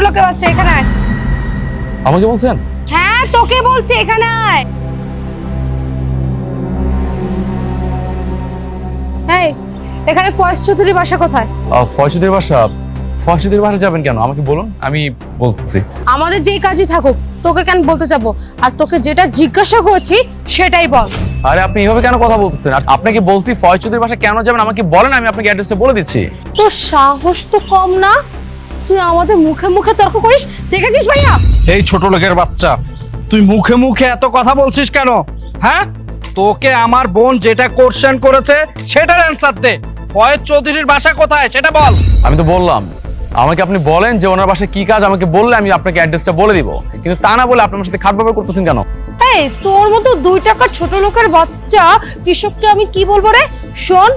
লোকের বাচ্চা, এখানে আয়। আমাকে বলছেন? হ্যাঁ তোকে বলছি, এখানে আয়। এই এখানে ফয়েজ চৌধুরীর বাসা কোথায়? ফয়সুদের বাসা? ফয়সুদের বাসা যাবেন কেন? আমাকে বলুন, আমি বলতেছি। আমাদের যেই কাজই থাকুক তোকে কেন বলতে যাবো? আর তোকে যেটা জিজ্ঞাসা করছি সেটাই বল। আরে আপনি এইভাবে কেন কথা বলতেছেন? আর আপনাকে বলছি ফয়সুদের বাসা কেন যাবেন আমাকে বলেন, আমি আপনাকে অ্যাড্রেসটা বলে দিচ্ছি। তোর সাহস তো কম না, তুই আমাদের মুখে মুখে তর্ক করিস। দেখেছিস ভাইয়া? এই ছোট লোকের বাচ্চা, তুই মুখে মুখে এত কথা বলছিস কেন? হ্যাঁ, তোকে আমার বোন যেটা কোশ্চেন করেছে সেটার অ্যানসার দে। ফয়েজ চৌধুরীর বাসা কোথায় সেটা বল। আমি তো বললাম, আমাকে আপনি বলেন যে ওনার বাসায় কি কাজ, আমাকে বললে আমি আপনাকে অ্যাড্রেসটা বলে দিব। কিন্তু তা না বলে আপনি আমার সাথে খারাপ ব্যবহার করতেছেন কেন? এই তোর মতো 2 টাকার ছোট লোকের বাচ্চা কৃষককে আমি কি বলবো রে? শোন,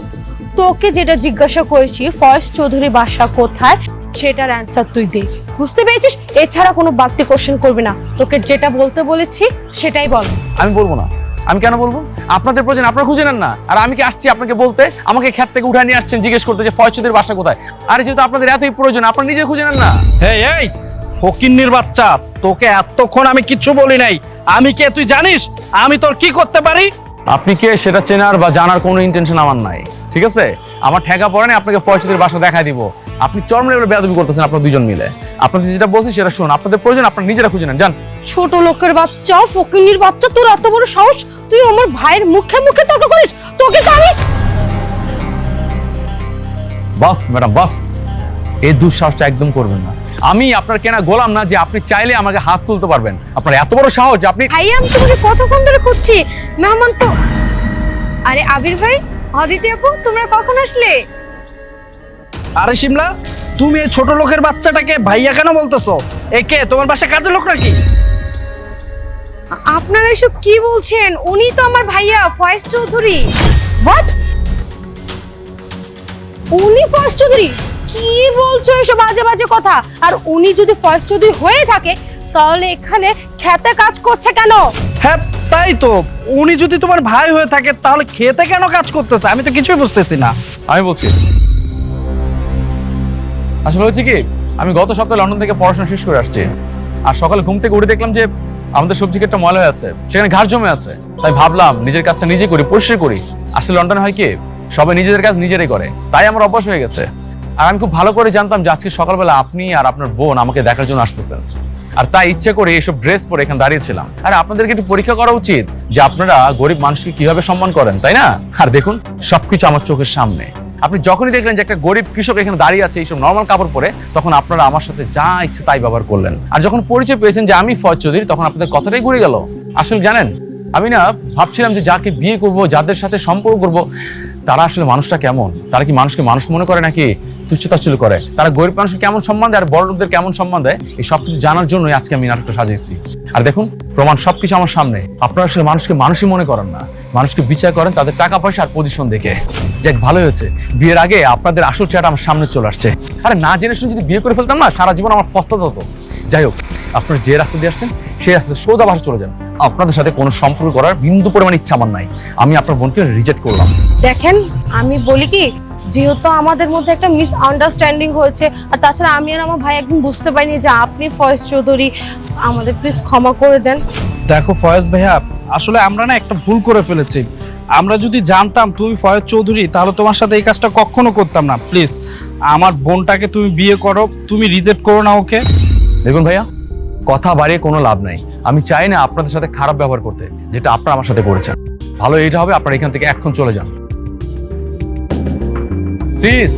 তোকে যেটা জিজ্ঞাসা করেছি ফয়েজ চৌধুরী বাসা কোথায় সেটার অ্যানসার তুই দে, বুঝতে পেরেছিস? এছাড়া কোনো বাড়তি কোশ্চেন করবি না। তোকে যেটা বলতে বলেছি সেটাই বল। আমি বলবো না। আমি কেন বলবো? আপনাদের প্রয়োজন আপনারা খুঁজে নেন না। আর আমি কি আসছি আপনাকে বলতে, আমাকে ক্ষেত থেকে উঠায় নিয়ে আসছেন জিজ্ঞেস করতে যে ফয়সুদের বাসা কোথায়? আর যেহেতু আপনাদের এতই প্রয়োজন আপনারা নিজে খুঁজে নেন না। এই ফকিন্নির বাচ্চা, তোকে এতক্ষণ আমি কিচ্ছু বলি নাই। আমি কে তুই জানিস? আমি তোর কি করতে পারি? আপনি কে সেটা চেনার বা জানার কোনো ইন্টেনশন আমার নাই, ঠিক আছে? আমার ঠেকা পড়ে না, আপনাকে ফয়সুদের বাসা দেখায় দিব। আপনি চরম লেভেলে বেয়াদবি করতেছেন আপনারা দুজন মিলে। আপনাদের যেটা বলছি সেটা শুনুন, আপনাদের প্রয়োজন আপনারা নিজেরা খুঁজে নেন, যান। ছোট লোকের বাচ্চা, ফকিন্নির বাচ্চা, তোর এত বড় সাহস, তুই আমার ভাইয়ের মুখে মুখে তর্ক করিস? তোকে তো আমি বাস ম্যাডাম বাস, এই দুঃসাহসটা একদম করবেন না। আমি আপনার কেনা গোলাম না যে আপনি চাইলে আমাকে হাত তুলতে পারবেন। আপনার এত বড় সাহস যে আপনি। ভাই আমি তোমাকে কতক্ষণ ধরে খুঁজছি, মেহমান তো। আরে আবির ভাই, অদিতি আপু, তোমরা কখন আসলে? আরে শিমলা, তুমি এই ছোট লোকের বাচ্চাটাকে ভাইয়া কেন বলতেছো? একে তোমার বাসায় কাজের লোক নাকি? আপনারা এসব কি বলছেন? উনি তো আমার ভাইয়া ফয়েজ চৌধুরী। হোয়াট? উনি ফয়েজ চৌধুরী? কি বলছো এসব বাজে বাজে কথা? আর উনি যদি ফয়েজ চৌধুরী হয়ে থাকে তাহলে এখানে খেতে কাজ করছে কেন? হ্যাঁ তাই তো, উনি যদি তোমার ভাই হয়ে থাকে তাহলে খেতে কেন কাজ করতেছে? আমি তো কিছুই বুঝতেছি না। আমি বলছি, আসলে হচ্ছে কি, আমি গত সপ্তাহে লন্ডন থেকে পড়াশোনা শেষ করে আসছি। আর সকালে ঘুম থেকে উঠে দেখলাম যে আমাদের সবজি ক্ষেতটা ময়লা হয়ে আছে, সেখানে ঘাস জমে আছে। তাই ভাবলাম নিজের কাজটা নিজে করি, পরিষ্কার করি। আসলে লন্ডনে হয় কি, সবাই নিজেদের কাজ নিজেরাই করে, তাই আমার অভ্যাস হয়ে গেছে। আর আমি খুব ভালো করে জানতাম যে আজকে সকালবেলা আপনি আর আপনার বোন আমাকে দেখার জন্য আসতেছেন। আর তাই ইচ্ছে করে এইসব ড্রেস পরে এখানে দাঁড়িয়েছিলাম। আর আপনাদেরকে একটু পরীক্ষা করা উচিত যে আপনারা গরিব মানুষকে কিভাবে সম্মান করেন, তাই না? আর দেখুন, সবকিছু আমার চোখের সামনে। আপনি যখনই দেখলেন যে একটা গরিব কৃষক এখানে দাঁড়িয়ে আছে এইসব নর্মাল কাপড় পরে, তখন আপনারা আমার সাথে যা ইচ্ছে তাই ব্যবহার করলেন। আর যখন পরিচয় পেয়েছেন যে আমি ফয়েজ চৌধুরী, তখন আপনাদের কথাটাই ঘুরে গেল। আসলে জানেন, আমি না ভাবছিলাম যে যাকে বিয়ে করব, যাদের সাথে সম্পর্ক করব, তারা আসলে মানুষটা কেমন, তারা কি মানুষকে মানুষ মনে করে নাকি তুচ্ছতাচ্ছল্য করে, তারা গরিব মানুষকে কেমন সম্মান দেয় আর বড় লোকদের কেমন সম্মান দেয়, এই সবকিছু জানার জন্যই আজকে আমি নাটকটা সাজিয়েছি। আর দেখুন, প্রমাণ সবকিছু আমার সামনে। আপনারা আসলে মানুষকে মানুষই মনে করেন না, মানুষকে বিচার করেন তাদের টাকা পয়সা আর পজিশন দেখে। যাক, ভালো হয়েছে বিয়ের আগে আপনাদের আসল চেহারা আমার সামনে চলে আসছে। আরে না জেনে শুনে যদি বিয়ে করে ফেলতাম না, সারা জীবন আমার ফস্তা হতো। যাই হোক, আপনারা যে রাস্তা দিয়ে আসছেন সেই রাস্তায় সোজা বাসা চলে যান। আপনাদের সাথে কোনো সম্পর্ক করার বিন্দু পরিমাণ ইচ্ছা আমার নাই। আমি আপনার বোনকে রিজেক্ট করলাম। দেখেন, আমি বলি কি, যেহেতু আমাদের মধ্যে একটা মিস আন্ডারস্ট্যান্ডিং হয়েছে, আর তাছাড়া আমি আর আমার ভাই একদম বুঝতে পারিনি যে আপনি ফয়েজ চৌধুরী, আমাদের প্লিজ ক্ষমা করে দেন। দেখো ফয়েজ ভাইয়া, আসলে আমরা না একটা ভুল করে ফেলেছি। আমরা যদি জানতাম তুমি ফয়েজ চৌধুরী, তাহলে তোমার সাথে এই কাজটা কখনো করতাম না। প্লিজ আমার বোনটাকে তুমি বিয়ে করো, তুমি রিজেক্ট করো না ওকে। দেখুন ভাইয়া, কথা বাড়িয়ে কোনো লাভ নাই। আমি চাই না আপনাদের সাথে খারাপ ব্যবহার করতে, যেটা আপনারা আমার সাথে করেছেন। ভালো এইটা হবে আপনারা এখান থেকে এখন চলে যান প্লিজ।